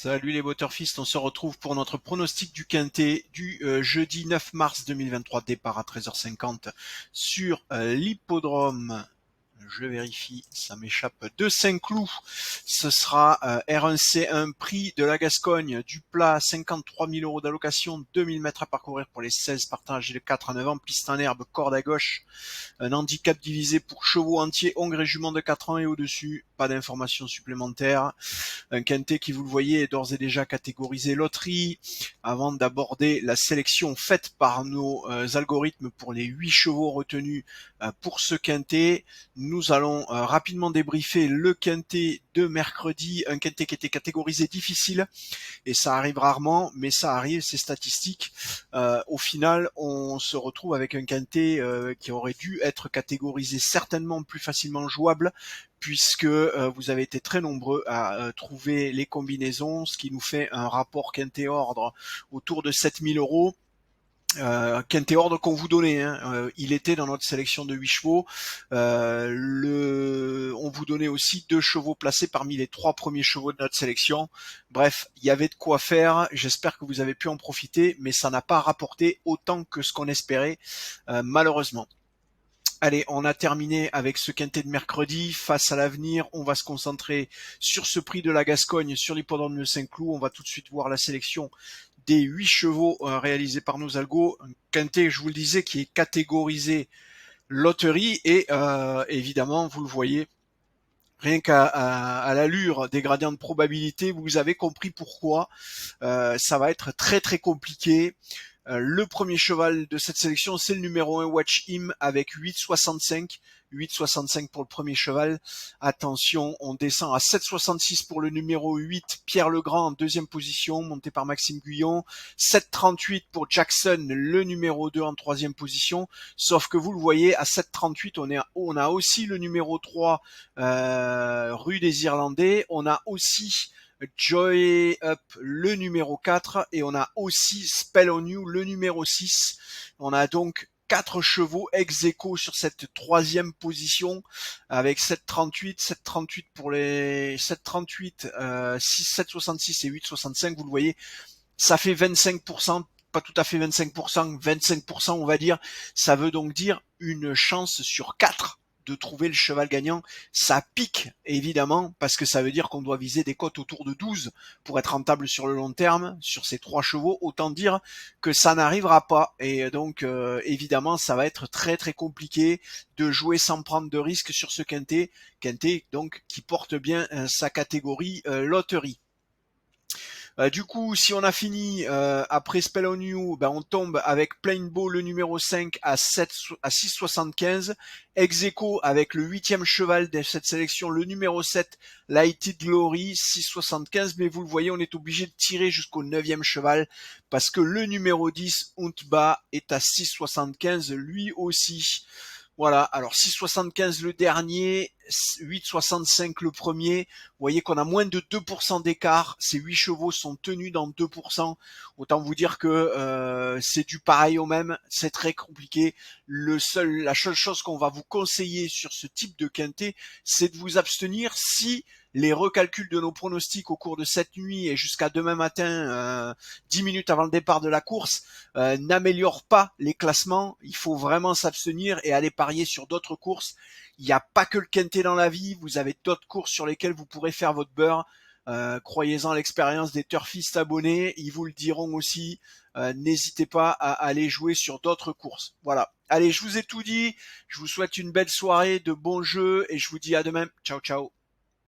Salut les Waterfist, on se retrouve pour notre pronostic du quintet du jeudi 9 mars 2023, départ à 13h50 sur l'hippodrome. Je vérifie, ça m'échappe, de Saint-Cloud. Ce sera R1C1 prix de la Gascogne, du plat, 53 000 € d'allocation, 2000 mètres à parcourir pour les 16 partants âgés de 4 à 9 ans, piste en herbe, corde à gauche, un handicap divisé pour chevaux entiers, hongres et juments de 4 ans et au-dessus, pas d'informations supplémentaires. Un quintet qui, vous le voyez, est d'ores et déjà catégorisé loterie. Avant d'aborder la sélection faite par nos algorithmes pour les 8 chevaux retenus pour ce quintet, nous allons rapidement débriefer le quintet de mercredi, un quintet qui était catégorisé difficile, et ça arrive rarement, mais ça arrive, c'est statistique. Au final, on se retrouve avec un quintet qui aurait dû être catégorisé certainement plus facilement jouable, puisque vous avez été très nombreux à trouver les combinaisons, ce qui nous fait un rapport quintet ordre autour de 7000 €. Quintet ordre qu'on vous donnait, il était dans notre sélection de 8 chevaux. On vous donnait aussi 2 chevaux placés parmi les 3 premiers chevaux de notre sélection. Bref, il y avait de quoi faire. J'espère que vous avez pu en profiter, mais ça n'a pas rapporté autant que ce qu'on espérait, malheureusement. Allez, on a terminé avec ce quintet de mercredi. Face à l'avenir, on va se concentrer sur ce prix de la Gascogne, sur l'hippodrome de Saint-Cloud. On va tout de suite voir la sélection des 8 chevaux réalisés par nos algos. Un quintet, je vous le disais, qui est catégorisé loterie et évidemment, vous le voyez, rien qu'à l'allure des gradients de probabilité, vous avez compris pourquoi. Ça va être très très compliqué. Le premier cheval de cette sélection, c'est le numéro 1 Watch Him avec 8,65. 8,65 pour le premier cheval. Attention, on descend à 7,66 pour le numéro 8, Pierre Legrand en deuxième position, monté par Maxime Guyon. 7,38 pour Jackson, le numéro 2 en troisième position. Sauf que vous le voyez, à 7,38, on a aussi le numéro 3, Rue des Irlandais. On a aussi Joy Up, le numéro 4, et on a aussi Spell on You, le numéro 6. On a donc 4 chevaux ex aequo sur cette troisième position, avec 7,38, 7,38 pour les 7,38, 7,66 et 8,65. Vous le voyez, ça fait 25%, pas tout à fait 25%, 25% on va dire. Ça veut donc dire une chance sur 4 de trouver le cheval gagnant. Ça pique évidemment, parce que ça veut dire qu'on doit viser des cotes autour de 12 pour être rentable sur le long terme sur ces 3 chevaux. Autant dire que ça n'arrivera pas, et donc évidemment ça va être très très compliqué de jouer sans prendre de risques sur ce quintet donc qui porte bien sa catégorie loterie. Du coup, si on a fini après Spell on You, on tombe avec Plain Beau, le numéro 5 à 6,75. Ex aequo avec le 8e cheval de cette sélection, le numéro 7, Lighted Glory, 6,75. Mais vous le voyez, on est obligé de tirer jusqu'au 9e cheval, parce que le numéro 10, Untba, est à 6,75 lui aussi. Voilà, alors 6,75 le dernier, 8,65 le premier. Vous voyez qu'on a moins de 2% d'écart. Ces 8 chevaux sont tenus dans 2%. Autant vous dire que c'est du pareil au même. C'est très compliqué. La seule chose qu'on va vous conseiller sur ce type de quintet, c'est de vous abstenir si les recalculs de nos pronostics au cours de cette nuit et jusqu'à demain matin, 10 minutes avant le départ de la course, n'améliorent pas les classements. Il faut vraiment s'abstenir et aller parier sur d'autres courses. Il n'y a pas que le quintet dans la vie, vous avez d'autres courses sur lesquelles vous pourrez faire votre beurre. Croyez-en l'expérience des turfistes abonnés, ils vous le diront aussi. N'hésitez pas à aller jouer sur d'autres courses. Voilà. Allez, je vous ai tout dit. Je vous souhaite une belle soirée, de bons jeux, et je vous dis à demain. Ciao, ciao.